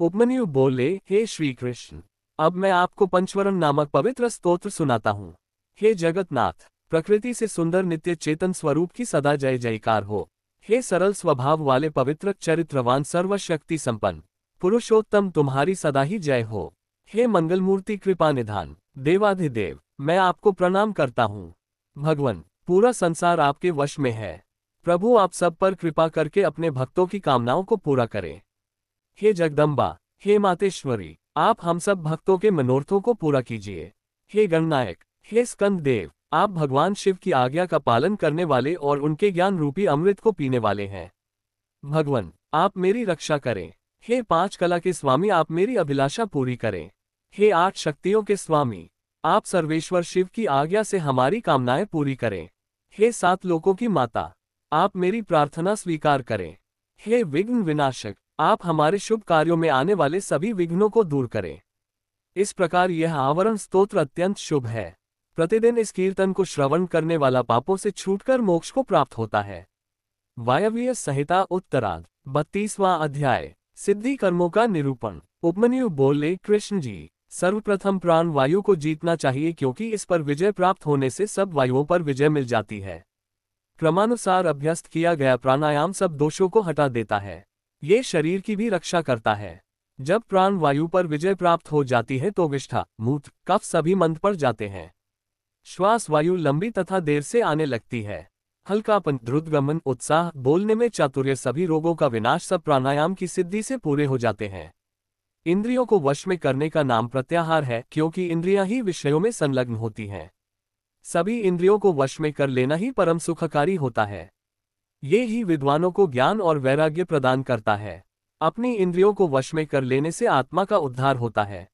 उपमन्यु बोले, हे श्री कृष्ण, अब मैं आपको पंचवरण नामक पवित्र स्तोत्र सुनाता हूँ। हे जगतनाथ, प्रकृति से सुंदर नित्य चेतन स्वरूप की सदा जय जयकार हो। हे सरल स्वभाव वाले पवित्र चरित्रवान सर्वशक्ति संपन्न पुरुषोत्तम, तुम्हारी सदा ही जय हो। हे मंगलमूर्ति कृपा निधान देवाधिदेव, मैं आपको प्रणाम करता हूँ। भगवान, पूरा संसार आपके वश में है। प्रभु, आप सब पर कृपा करके अपने भक्तों की कामनाओं को पूरा करें। हे जगदम्बा, हे मातेश्वरी, आप हम सब भक्तों के मनोरथों को पूरा कीजिए। हे गणनायक, हे स्कंद देव, आप भगवान शिव की आज्ञा का पालन करने वाले और उनके ज्ञान रूपी अमृत को पीने वाले हैं। भगवान, आप मेरी रक्षा करें। हे पांच कला के स्वामी, आप मेरी अभिलाषा पूरी करें। हे आठ शक्तियों के स्वामी, आप सर्वेश्वर शिव की आज्ञा से हमारी कामनाएं पूरी करें। हे सात लोकों की माता, आप मेरी प्रार्थना स्वीकार करें। हे विघ्न विनाशक, आप हमारे शुभ कार्यों में आने वाले सभी विघ्नों को दूर करें। इस प्रकार यह आवरण स्तोत्र अत्यंत शुभ है। प्रतिदिन इस कीर्तन को श्रवण करने वाला पापों से छूटकर मोक्ष को प्राप्त होता है। वायव्य संहिता उत्तरार्ध 32वां अध्याय, सिद्धि कर्मों का निरूपण। उपमन्यु बोले, कृष्ण जी, सर्वप्रथम प्राण वायु को जीतना चाहिए, क्योंकि इस पर विजय प्राप्त होने से सब वायुओं पर विजय मिल जाती है। क्रमानुसार अभ्यस्त किया गया प्राणायाम सब दोषों को हटा देता है। ये शरीर की भी रक्षा करता है। जब प्राण वायु पर विजय प्राप्त हो जाती है तो विष्ठा, मूत्र, कफ सभी मंद पड़ जाते हैं। श्वास वायु लंबी तथा देर से आने लगती है। हल्कापन, द्रुतगमन, उत्साह, बोलने में चातुर्य, सभी रोगों का विनाश सब प्राणायाम की सिद्धि से पूरे हो जाते हैं। इंद्रियों को वश में करने का नाम प्रत्याहार है, क्योंकि इंद्रियां ही विषयों में संलग्न होती हैं। सभी इंद्रियों को वश में कर लेना ही परम सुखकारी होता है। ये ही विद्वानों को ज्ञान और वैराग्य प्रदान करता है। अपनी इंद्रियों को वश में कर लेने से आत्मा का उद्धार होता है।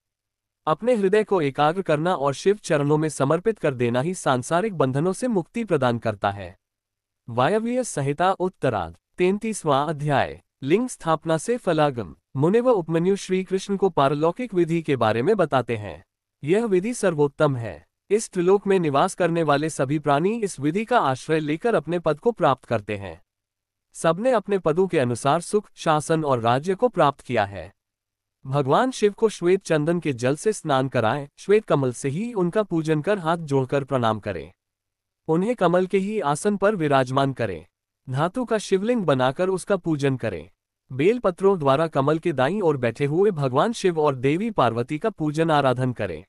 अपने हृदय को एकाग्र करना और शिव चरणों में समर्पित कर देना ही सांसारिक बंधनों से मुक्ति प्रदान करता है। वायव्य संहिता उत्तरार्ध 33वां अध्याय, लिंग स्थापना से फलागम। मुनि व उपमन्यु श्री कृष्ण को पारलौकिक विधि के बारे में बताते हैं। यह विधि सर्वोत्तम है। इस त्रिलोक में निवास करने वाले सभी प्राणी इस विधि का आश्रय लेकर अपने पद को प्राप्त करते हैं। सबने अपने पदों के अनुसार सुख, शासन और राज्य को प्राप्त किया है। भगवान शिव को श्वेत चंदन के जल से स्नान कराएं, श्वेत कमल से ही उनका पूजन कर हाथ जोड़कर प्रणाम करें। उन्हें कमल के ही आसन पर विराजमान करें। धातु का शिवलिंग बनाकर उसका पूजन करें। बेल पत्रों द्वारा कमल के दाईं ओर बैठे हुए भगवान शिव और देवी पार्वती का पूजन आराधन करें।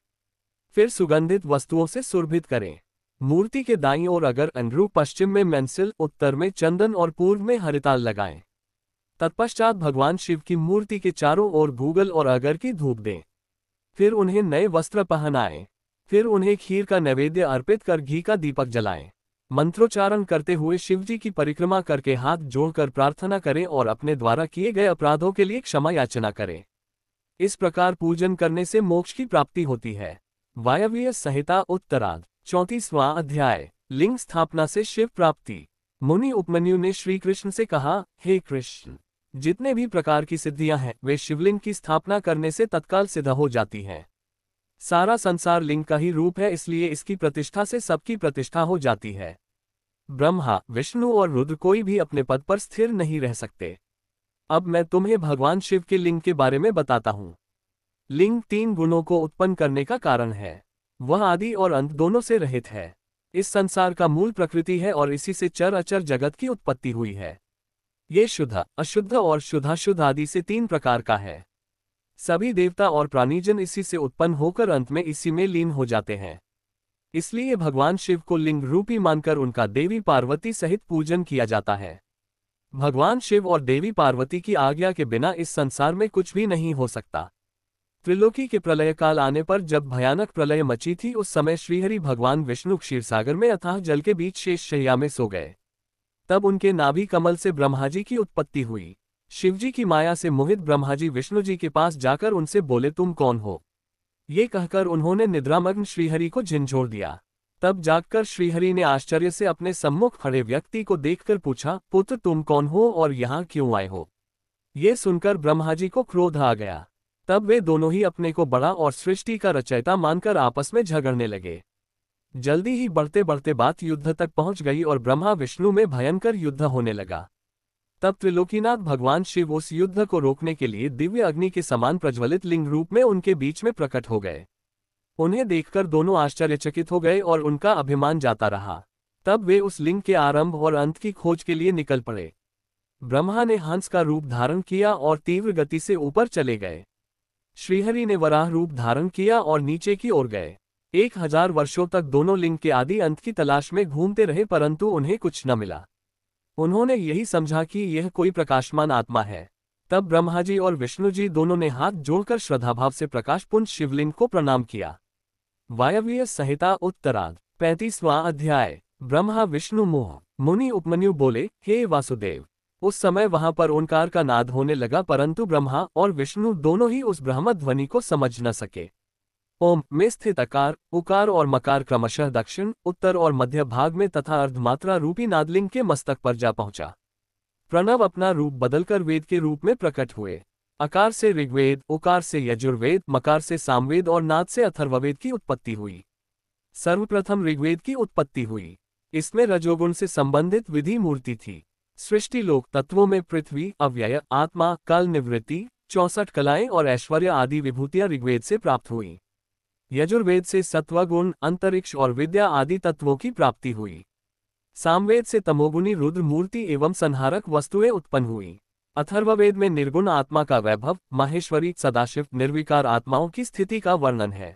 फिर सुगंधित वस्तुओं से सुरभित करें। मूर्ति के दाईं ओर अगर अनुरूप, पश्चिम में मेंसिल, उत्तर में चंदन और पूर्व में हरिताल लगाएं। तत्पश्चात भगवान शिव की मूर्ति के चारों ओर गूगल और अगर की धूप दें। फिर उन्हें नए वस्त्र पहनाएं। फिर उन्हें खीर का नैवेद्य अर्पित कर घी का दीपक जलाएं। मंत्रोच्चारण करते हुए शिवजी की परिक्रमा करके हाथ जोड़कर प्रार्थना करें और अपने द्वारा किए गए अपराधों के लिए क्षमा याचना करें। इस प्रकार पूजन करने से मोक्ष की प्राप्ति होती है। वायव्य संहिता उत्तरार्ध 34वां अध्याय, लिंग स्थापना से शिव प्राप्ति। मुनि उपमन्यु ने श्री कृष्ण से कहा, हे कृष्ण, जितने भी प्रकार की सिद्धियां हैं वे शिवलिंग की स्थापना करने से तत्काल सिद्ध हो जाती हैं। सारा संसार लिंग का ही रूप है, इसलिए इसकी प्रतिष्ठा से सबकी प्रतिष्ठा हो जाती है। ब्रह्मा, विष्णु और रुद्र कोई भी अपने पद पर स्थिर नहीं रह सकते। अब मैं तुम्हें भगवान शिव के लिंग के बारे में बताता हूँ। लिंग तीन गुणों को उत्पन्न करने का कारण है। वह आदि और अंत दोनों से रहित है। इस संसार का मूल प्रकृति है और इसी से चर अचर जगत की उत्पत्ति हुई है। ये शुद्ध, अशुद्ध और शुद्धाशुद्ध आदि से तीन प्रकार का है। सभी देवता और प्राणीजन इसी से उत्पन्न होकर अंत में इसी में लीन हो जाते हैं। इसलिए भगवान शिव को लिंग रूपी मानकर उनका देवी पार्वती सहित पूजन किया जाता है। भगवान शिव और देवी पार्वती की आज्ञा के बिना इस संसार में कुछ भी नहीं हो सकता। त्रिलोकी के प्रलय काल आने पर जब भयानक प्रलय मची थी, उस समय श्रीहरि भगवान विष्णु क्षीरसागर में अथाह जल के बीच शेष शैया में सो गए। तब उनके नाभि कमल से ब्रह्माजी की उत्पत्ति हुई। शिवजी की माया से मोहित ब्रह्माजी विष्णु जी के पास जाकर उनसे बोले, तुम कौन हो? ये कहकर उन्होंने निद्रामग्न श्रीहरि को झिंझोर दिया। तब जागकर श्रीहरि ने आश्चर्य से अपने सम्मुख खड़े व्यक्ति को देखकर पूछा, पुत्र तुम कौन हो और यहाँ क्यों आए हो? ये सुनकर ब्रह्माजी को क्रोध आ गया। तब वे दोनों ही अपने को बड़ा और सृष्टि का रचयिता मानकर आपस में झगड़ने लगे। जल्दी ही बढ़ते बढ़ते बात युद्ध तक पहुंच गई और ब्रह्मा विष्णु में भयंकर युद्ध होने लगा। तब त्रिलोकीनाथ भगवान शिव उस युद्ध को रोकने के लिए दिव्य अग्नि के समान प्रज्वलित लिंग रूप में उनके बीच में प्रकट हो गए। उन्हें देखकर दोनों आश्चर्यचकित हो गए और उनका अभिमान जाता रहा। तब वे उस लिंग के आरंभ और अंत की खोज के लिए निकल पड़े। ब्रह्मा ने हंस का रूप धारण किया और तीव्र गति से ऊपर चले गए। श्रीहरि ने वराह रूप धारण किया और नीचे की ओर गए। 1000 वर्षों तक दोनों लिंग के आदि अंत की तलाश में घूमते रहे, परंतु उन्हें कुछ न मिला। उन्होंने यही समझा कि यह कोई प्रकाशमान आत्मा है। तब ब्रह्मा जी और विष्णु जी दोनों ने हाथ जोड़कर श्रद्धाभाव से प्रकाशपुंज शिवलिंग को प्रणाम किया। वायव्य संहिता उत्तरार्ध 35वां अध्याय। ब्रह्मा विष्णु मोह। मुनि उपमन्यु बोले, हे वासुदेव। उस समय वहां पर ओंकार का नाद होने लगा, परंतु ब्रह्मा और विष्णु दोनों ही उस ब्रह्म ध्वनि को समझ न सके। ओम में स्थित अकार, उकार और मकार क्रमशः दक्षिण, उत्तर और मध्य भाग में तथा अर्धमात्रा रूपी नादलिंग के मस्तक पर जा पहुंचा। प्रणव अपना रूप बदलकर वेद के रूप में प्रकट हुए। अकार से ऋग्वेद, उकार से यजुर्वेद, मकार से सामवेद और नाद से अथर्ववेद की उत्पत्ति हुई। सर्वप्रथम ऋग्वेद की उत्पत्ति हुई। इसमें रजोगुण से संबंधित विधि मूर्ति थी। सृष्टि लोक तत्वों में पृथ्वी, अव्यय, आत्मा, काल निवृत्ति, 64 कलाएं और ऐश्वर्य आदि विभूतियां ऋग्वेद से प्राप्त हुई। यजुर्वेद से सत्वगुण, अंतरिक्ष और विद्या आदि तत्वों की प्राप्ति हुई। सामवेद से तमोगुणी रुद्र मूर्ति एवं संहारक वस्तुएं उत्पन्न हुई। अथर्ववेद में निर्गुण आत्मा का वैभव, माहेश्वरी, सदाशिव, निर्विकार आत्माओं की स्थिति का वर्णन है।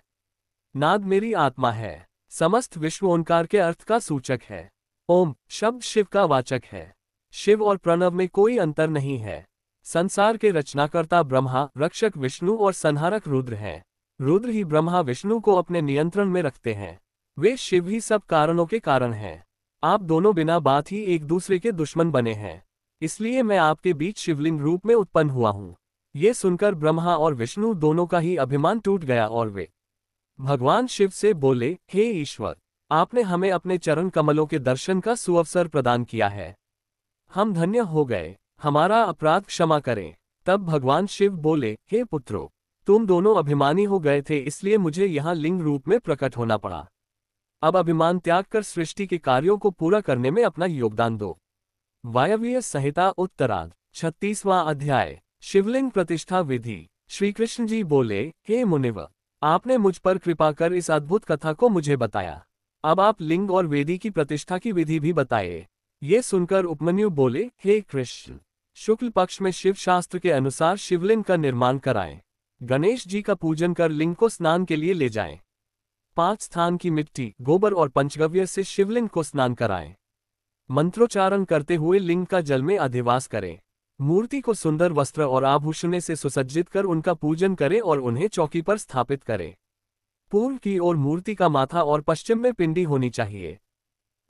नाद मेरी आत्मा है। समस्त विश्व ओंकार के अर्थ का सूचक है। ओम शब्द शिव का वाचक है। शिव और प्रणव में कोई अंतर नहीं है। संसार के रचनाकर्ता ब्रह्मा, रक्षक विष्णु और संहारक रुद्र हैं। रुद्र ही ब्रह्मा विष्णु को अपने नियंत्रण में रखते हैं। वे शिव ही सब कारणों के कारण हैं। आप दोनों बिना बात ही एक दूसरे के दुश्मन बने हैं, इसलिए मैं आपके बीच शिवलिंग रूप में उत्पन्न हुआ हूँ। ये सुनकर ब्रह्मा और विष्णु दोनों का ही अभिमान टूट गया और वे भगवान शिव से बोले, हे ईश्वर, आपने हमें अपने चरण कमलों के दर्शन का सुअवसर प्रदान किया है। हम धन्य हो गए। हमारा अपराध क्षमा करें। तब भगवान शिव बोले, हे पुत्रों, तुम दोनों अभिमानी हो गए थे, इसलिए मुझे यहाँ लिंग रूप में प्रकट होना पड़ा। अब अभिमान त्याग कर सृष्टि के कार्यों को पूरा करने में अपना योगदान दो। वायव्य संहिता उत्तरार्ध 36वां अध्याय। शिवलिंग प्रतिष्ठा विधि। श्री कृष्ण जी बोले, हे मुनिवर, आपने मुझ पर कृपा कर इस अद्भुत कथा को मुझे बताया। अब आप लिंग और वेदी की प्रतिष्ठा की विधि भी बताइए। ये सुनकर उपमन्यु बोले, हे कृष्ण, शुक्ल पक्ष में शिव शास्त्र के अनुसार शिवलिंग का निर्माण कराएं। गणेश जी का पूजन कर लिंग को स्नान के लिए ले जाएं। 5 स्थान की मिट्टी, गोबर और पंचगव्य से शिवलिंग को स्नान कराएं। मंत्रोच्चारण करते हुए लिंग का जल में अधिवास करें। मूर्ति को सुंदर वस्त्र और आभूषण से सुसज्जित कर उनका पूजन करें और उन्हें चौकी पर स्थापित करें। पूर्व की ओर मूर्ति का माथा और पश्चिम में पिंडी होनी चाहिए।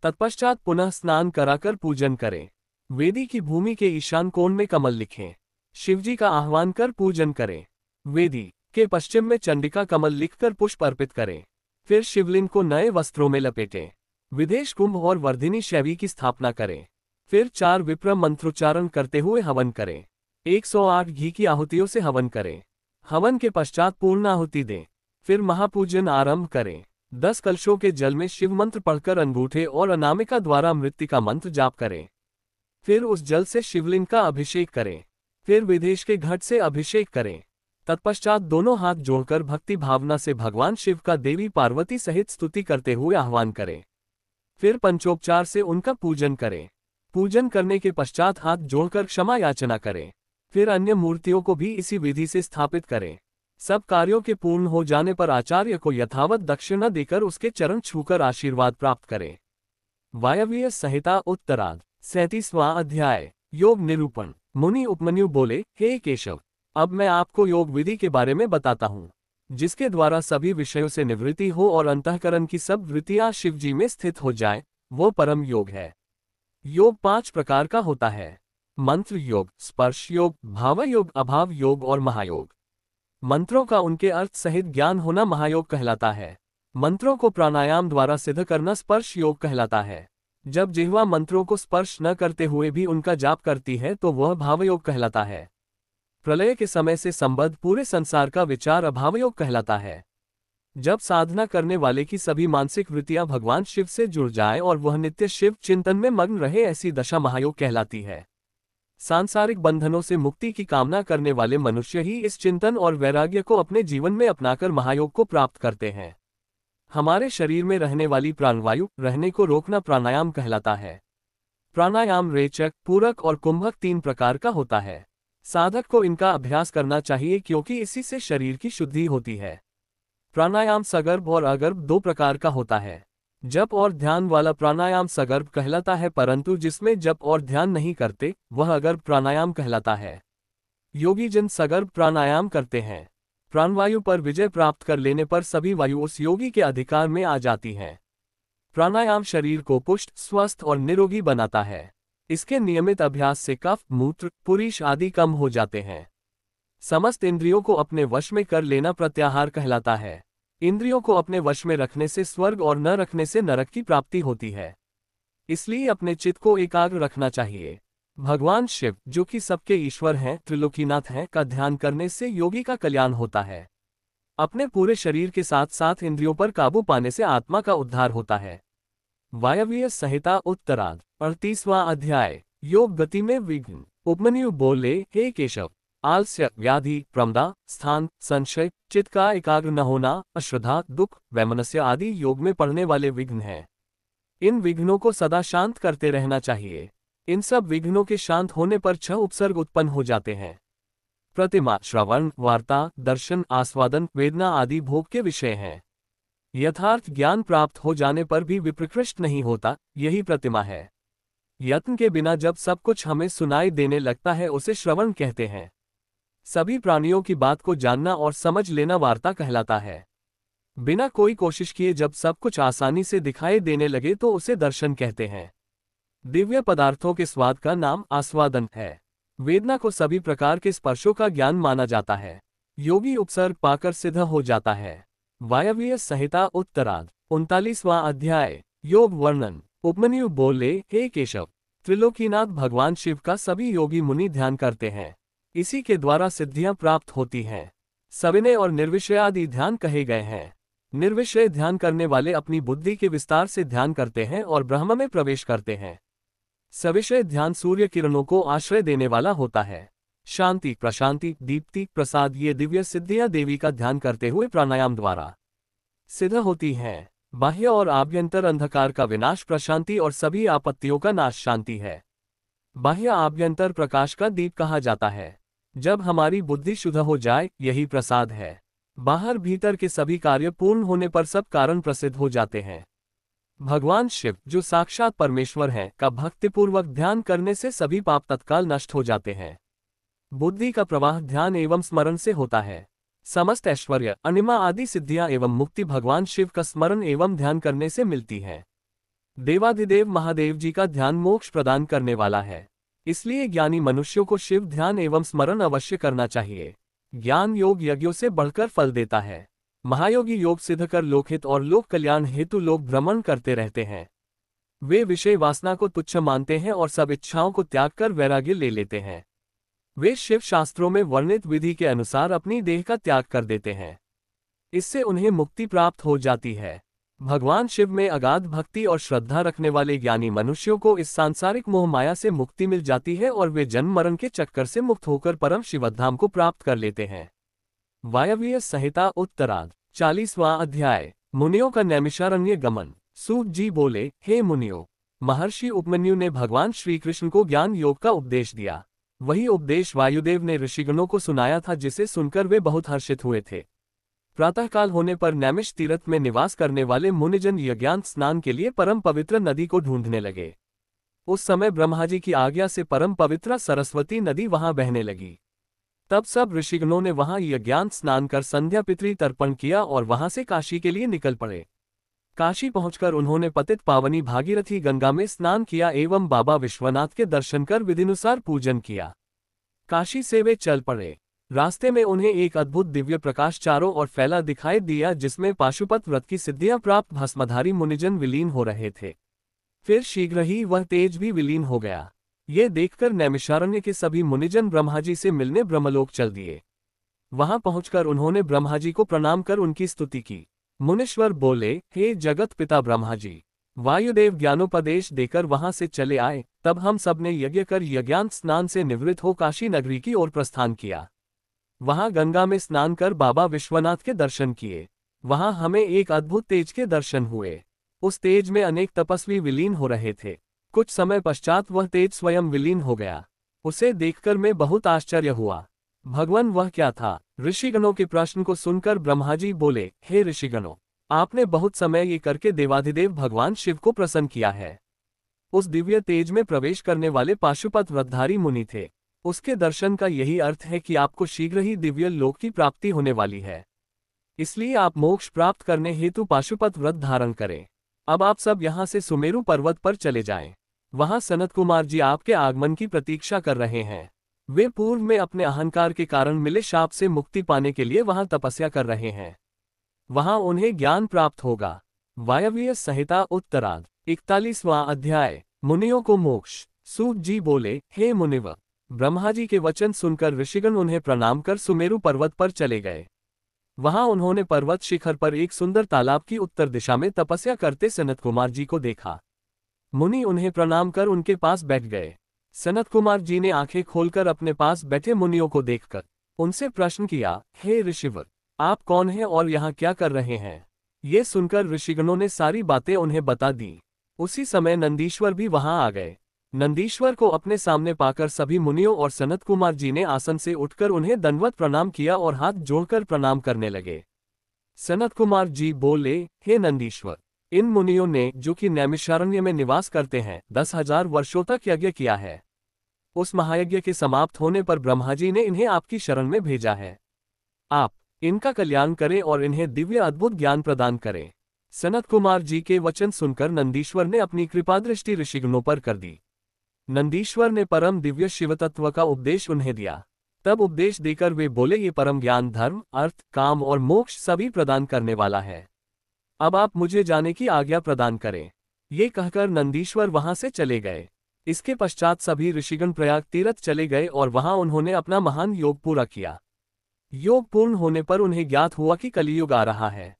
तत्पश्चात पुनः स्नान कराकर पूजन करें। वेदी की भूमि के ईशान कोण में कमल लिखें। शिवजी का आह्वान कर पूजन करें। वेदी के पश्चिम में चंडिका कमल लिखकर पुष्प अर्पित करें। फिर शिवलिंग को नए वस्त्रों में लपेटें। विदेश कुंभ और वर्धिनी शैवी की स्थापना करें। फिर 4 विप्र मंत्रोच्चारण करते हुए हवन करें। 108 घी की आहुतियों से हवन करें। हवन के पश्चात पूर्ण आहुति दें। फिर महापूजन आरंभ करें। 10 कलशों के जल में शिव मंत्र पढ़कर अंगूठे और अनामिका द्वारा मृत्तिका मंत्र जाप करें। फिर उस जल से शिवलिंग का अभिषेक करें। फिर विदेश के घट से अभिषेक करें। तत्पश्चात दोनों हाथ जोड़कर भक्ति भावना से भगवान शिव का देवी पार्वती सहित स्तुति करते हुए आह्वान करें। फिर पंचोपचार से उनका पूजन करें। पूजन करने के पश्चात हाथ जोड़कर क्षमा याचना करें। फिर अन्य मूर्तियों को भी इसी विधि से स्थापित करें। सब कार्यों के पूर्ण हो जाने पर आचार्य को यथावत दक्षिणा देकर उसके चरण छूकर आशीर्वाद प्राप्त करें। वायव्य संहिता उत्तरार्ध 37वां अध्याय। योग निरूपण। मुनि उपमन्यु बोले, हे केशव, अब मैं आपको योग विधि के बारे में बताता हूँ, जिसके द्वारा सभी विषयों से निवृत्ति हो और अंतःकरण की सब वृत्तियां शिव जी में स्थित हो जाए, वो परम योग है। योग 5 प्रकार का होता है। मंत्र योग, स्पर्श योग, भाव योग, अभाव योग और महायोग। मंत्रों का उनके अर्थ सहित ज्ञान होना महायोग कहलाता है। मंत्रों को प्राणायाम द्वारा सिद्ध करना स्पर्श योग कहलाता है। जब जिह्वा मंत्रों को स्पर्श न करते हुए भी उनका जाप करती है तो वह भावयोग कहलाता है। प्रलय के समय से संबद्ध पूरे संसार का विचार अभावयोग कहलाता है। जब साधना करने वाले की सभी मानसिक वृत्तियां भगवान शिव से जुड़ जाए और वह नित्य शिव चिंतन में मग्न रहे, ऐसी दशा महायोग कहलाती है। सांसारिक बंधनों से मुक्ति की कामना करने वाले मनुष्य ही इस चिंतन और वैराग्य को अपने जीवन में अपनाकर महायोग को प्राप्त करते हैं। हमारे शरीर में रहने वाली प्राणवायु रहने को रोकना प्राणायाम कहलाता है। प्राणायाम रेचक, पूरक और कुंभक 3 प्रकार का होता है। साधक को इनका अभ्यास करना चाहिए क्योंकि इसी से शरीर की शुद्धि होती है। प्राणायाम सगर्भ और अगर्भ 2 प्रकार का होता है। जप और ध्यान वाला प्राणायाम सगर्भ कहलाता है, परंतु जिसमें जप और ध्यान नहीं करते वह अगर्भ प्राणायाम कहलाता है। योगी जन सगर्भ प्राणायाम करते हैं। प्राणवायु पर विजय प्राप्त कर लेने पर सभी वायु उस योगी के अधिकार में आ जाती हैं। प्राणायाम शरीर को पुष्ट, स्वस्थ और निरोगी बनाता है। इसके नियमित अभ्यास से कफ, मूत्र, पुरीश आदि कम हो जाते हैं। समस्त इंद्रियों को अपने वश में कर लेना प्रत्याहार कहलाता है। इंद्रियों को अपने वश में रखने से स्वर्ग और न रखने से नरक की प्राप्ति होती है। इसलिए अपने चित्त को एकाग्र रखना चाहिए। भगवान शिव, जो कि सबके ईश्वर हैं, त्रिलोकीनाथ हैं, का ध्यान करने से योगी का कल्याण होता है। अपने पूरे शरीर के साथ साथ इंद्रियों पर काबू पाने से आत्मा का उद्धार होता है। वायव्य संहिता उत्तरार्ध 38वां अध्याय। योग गति में विघ्न। उपमन्यु बोले, हे केशव, आलस्य, व्याधि, प्रमदा, स्थान, संशय, चित्त का एकाग्र न होना, अश्रद्धा, दुख, वैमनस्य आदि योग में पड़ने वाले विघ्न हैं। इन विघ्नों को सदा शांत करते रहना चाहिए। इन सब विघ्नों के शांत होने पर 6 उपसर्ग उत्पन्न हो जाते हैं। प्रतिमा, श्रवण, वार्ता, दर्शन, आस्वादन, वेदना आदि भोग के विषय हैं। यथार्थ ज्ञान प्राप्त हो जाने पर भी विप्रकृष्ट नहीं होता, यही प्रतिमा है। यत्न के बिना जब सब कुछ हमें सुनाई देने लगता है उसे श्रवण कहते हैं। सभी प्राणियों की बात को जानना और समझ लेना वार्ता कहलाता है। बिना कोई कोशिश किए जब सब कुछ आसानी से दिखाई देने लगे तो उसे दर्शन कहते हैं। दिव्य पदार्थों के स्वाद का नाम आस्वादन है। वेदना को सभी प्रकार के स्पर्शों का ज्ञान माना जाता है। योगी उपसर्ग पाकर सिद्ध हो जाता है। वायव्य संहिता उत्तरार्ध 39वां अध्याय। योग वर्णन। उपमन्यु बोले, हे केशव, त्रिलोकीनाथ भगवान शिव का सभी योगी मुनि ध्यान करते हैं। इसी के द्वारा सिद्धियां प्राप्त होती हैं। सविनय और निर्विषय आदि ध्यान कहे गए हैं। निर्विषय ध्यान करने वाले अपनी बुद्धि के विस्तार से ध्यान करते हैं और ब्रह्म में प्रवेश करते हैं। सविषय ध्यान सूर्य किरणों को आश्रय देने वाला होता है। शांति, प्रशांति, दीप्ति, प्रसाद ये दिव्य सिद्धियां देवी का ध्यान करते हुए प्राणायाम द्वारा सिद्ध होती हैं। बाह्य और आभ्यंतर अंधकार का विनाश प्रशांति और सभी आपत्तियों का नाश शांति है। बाह्य आभ्यंतर प्रकाश का दीप कहा जाता है। जब हमारी बुद्धि शुद्ध हो जाए यही प्रसाद है। बाहर भीतर के सभी कार्य पूर्ण होने पर सब कारण प्रसिद्ध हो जाते हैं। भगवान शिव, जो साक्षात परमेश्वर हैं, का भक्तिपूर्वक ध्यान करने से सभी पाप तत्काल नष्ट हो जाते हैं। बुद्धि का प्रवाह ध्यान एवं स्मरण से होता है। समस्त ऐश्वर्य, अनिमा आदि सिद्धियां एवं मुक्ति भगवान शिव का स्मरण एवं ध्यान करने से मिलती है। देवाधिदेव महादेव जी का ध्यान मोक्ष प्रदान करने वाला है। इसलिए ज्ञानी मनुष्यों को शिव ध्यान एवं स्मरण अवश्य करना चाहिए। ज्ञान योग यज्ञों से बढ़कर फल देता है। महायोगी योग सिद्ध कर लोकहित और लोक कल्याण हेतु लोक भ्रमण करते रहते हैं। वे विषय वासना को तुच्छ मानते हैं और सब इच्छाओं को त्याग कर वैराग्य ले लेते हैं। वे शिव शास्त्रों में वर्णित विधि के अनुसार अपनी देह का त्याग कर देते हैं। इससे उन्हें मुक्ति प्राप्त हो जाती है। भगवान शिव में अगाध भक्ति और श्रद्धा रखने वाले ज्ञानी मनुष्यों को इस सांसारिक मोह माया से मुक्ति मिल जाती है और वे जन्म मरण के चक्कर से मुक्त होकर परम शिवधाम को प्राप्त कर लेते हैं। वायव्य संहिता उत्तरार्ध 40वां अध्याय। मुनियों का नैमिषारण्य गमन। सूत जी बोले, हे मुनियों, महर्षि उपमन्यु ने भगवान श्री कृष्ण को ज्ञान योग का उपदेश दिया। वही उपदेश वायुदेव ने ऋषिगणों को सुनाया था, जिसे सुनकर वे बहुत हर्षित हुए थे। प्रातःकाल होने पर नैमिष तीर्थ में निवास करने वाले मुनिजन यज्ञांत स्नान के लिए परम पवित्र नदी को ढूंढने लगे। उस समय ब्रह्मा जी की आज्ञा से परम पवित्र सरस्वती नदी वहां बहने लगी। तब सब ऋषिगणों ने वहां यज्ञांत स्नान कर संध्या पितृ तर्पण किया और वहां से काशी के लिए निकल पड़े। काशी पहुंचकर उन्होंने पतित पावनी भागीरथी गंगा में स्नान किया एवं बाबा विश्वनाथ के दर्शन कर विधिनुसार पूजन किया। काशी से वे चल पड़े। रास्ते में उन्हें एक अद्भुत दिव्य प्रकाश चारों ओर फैला दिखाई दिया, जिसमें पाशुपत व्रत की सिद्धियां प्राप्त भस्मधारी मुनिजन विलीन हो रहे थे। फिर शीघ्र ही वह तेज भी विलीन हो गया। ये देखकर नैमिषारण्य के सभी मुनिजन ब्रह्माजी से मिलने ब्रह्मलोक चल दिए। वहां पहुंचकर उन्होंने ब्रह्माजी को प्रणाम कर उनकी स्तुति की। मुनीश्वर बोले, हे जगत पिता ब्रह्माजी, वायुदेव ज्ञानोपदेश देकर वहां से चले आए। तब हम सब ने यज्ञ कर यज्ञांत स्नान से निवृत्त हो काशी नगरी की ओर प्रस्थान किया। वहां गंगा में स्नान कर बाबा विश्वनाथ के दर्शन किए। वहां हमें एक अद्भुत तेज के दर्शन हुए। उस तेज में अनेक तपस्वी विलीन हो रहे थे। कुछ समय पश्चात वह तेज स्वयं विलीन हो गया। उसे देखकर मैं बहुत आश्चर्य हुआ। भगवान वह क्या था? ऋषिगणों के प्रश्न को सुनकर ब्रह्मा जी बोले, हे ऋषिगणों, आपने बहुत समय ये करके देवाधिदेव भगवान शिव को प्रसन्न किया है। उस दिव्य तेज में प्रवेश करने वाले पाशुपत व्रतधारी मुनि थे। उसके दर्शन का यही अर्थ है कि आपको शीघ्र ही दिव्य लोक की प्राप्ति होने वाली है। इसलिए आप मोक्ष प्राप्त करने हेतु पाशुपत व्रत धारण करें। अब आप सब यहाँ से सुमेरु पर्वत पर चले जाएं। वहां सनत कुमार जी आपके आगमन की प्रतीक्षा कर रहे हैं। वे पूर्व में अपने अहंकार के कारण मिले शाप से मुक्ति पाने के लिए वहां तपस्या कर रहे हैं। वहां उन्हें ज्ञान प्राप्त होगा। वायव्य संहिता उत्तरार्ध 41वां अध्याय। मुनियों को मोक्ष। सूत जी बोले, हे मुनिवर, ब्रह्मा जी के वचन सुनकर ऋषिगण उन्हें प्रणाम कर सुमेरु पर्वत पर चले गए। वहां उन्होंने पर्वत शिखर पर एक सुंदर तालाब की उत्तर दिशा में तपस्या करते सनत कुमार जी को देखा। मुनि उन्हें प्रणाम कर उनके पास बैठ गए। सनत कुमार जी ने आंखें खोलकर अपने पास बैठे मुनियों को देखकर उनसे प्रश्न किया, हे ऋषिवर, आप कौन हैं और यहाँ क्या कर रहे हैं? ये सुनकर ऋषिगणों ने सारी बातें उन्हें बता दी। उसी समय नंदीश्वर भी वहां आ गए। नंदीश्वर को अपने सामने पाकर सभी मुनियों और सनत कुमार जी ने आसन से उठकर उन्हें दंडवत प्रणाम किया और हाथ जोड़कर प्रणाम करने लगे। सनत कुमार जी बोले, हे नंदीश्वर, इन मुनियों ने, जो कि नैमिषारण्य में निवास करते हैं, 10,000 वर्षों तक यज्ञ किया है। उस महायज्ञ के समाप्त होने पर ब्रह्मा जी ने इन्हें आपकी शरण में भेजा है। आप इनका कल्याण करें और इन्हें दिव्य अद्भुत ज्ञान प्रदान करें। सनत कुमार जी के वचन सुनकर नंदीश्वर ने अपनी कृपादृष्टि ऋषिगणों पर कर दी। नंदीश्वर ने परम दिव्य शिवतत्व का उपदेश उन्हें दिया। तब उपदेश देकर वे बोले, ये परम ज्ञान धर्म, अर्थ, काम और मोक्ष सभी प्रदान करने वाला है। अब आप मुझे जाने की आज्ञा प्रदान करें। ये कहकर नंदीश्वर वहां से चले गए। इसके पश्चात सभी ऋषिगण प्रयाग तीर्थ चले गए और वहां उन्होंने अपना महान योग पूरा किया। योग पूर्ण होने पर उन्हें ज्ञात हुआ कि कलियुग आ रहा है।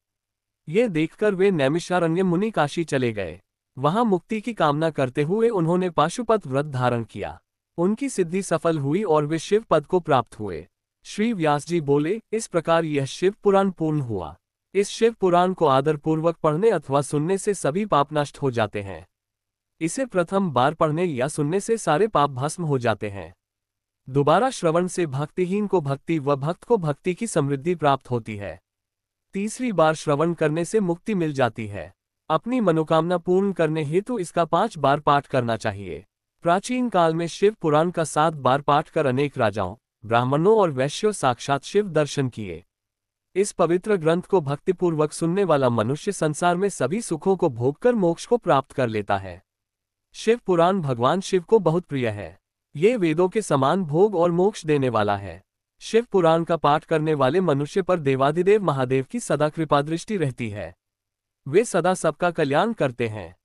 ये देखकर वे नैमिषारण्य मुनि काशी चले गए। वहां मुक्ति की कामना करते हुए उन्होंने पाशुपत व्रत धारण किया। उनकी सिद्धि सफल हुई और वे शिव पद को प्राप्त हुए। श्री व्यास जी बोले, इस प्रकार यह शिव पुराण पूर्ण हुआ। इस शिव पुराण को आदर पूर्वक पढ़ने अथवा सुनने से सभी पाप नष्ट हो जाते हैं। इसे प्रथम बार पढ़ने या सुनने से सारे पाप भस्म हो जाते हैं। दोबारा श्रवण से भक्तिहीन को भक्ति व भक्त को भक्ति की समृद्धि प्राप्त होती है। तीसरी बार श्रवण करने से मुक्ति मिल जाती है। अपनी मनोकामना पूर्ण करने हेतु इसका 5 बार पाठ करना चाहिए। प्राचीन काल में शिव पुराण का 7 बार पाठ कर अनेक राजाओं, ब्राह्मणों और वैश्यों साक्षात शिव दर्शन किए। इस पवित्र ग्रंथ को भक्तिपूर्वक सुनने वाला मनुष्य संसार में सभी सुखों को भोगकर मोक्ष को प्राप्त कर लेता है। शिव पुराण भगवान शिव को बहुत प्रिय है। ये वेदों के समान भोग और मोक्ष देने वाला है। शिव पुराण का पाठ करने वाले मनुष्य पर देवाधिदेव महादेव की सदा कृपादृष्टि रहती है। वे सदा सबका कल्याण करते हैं।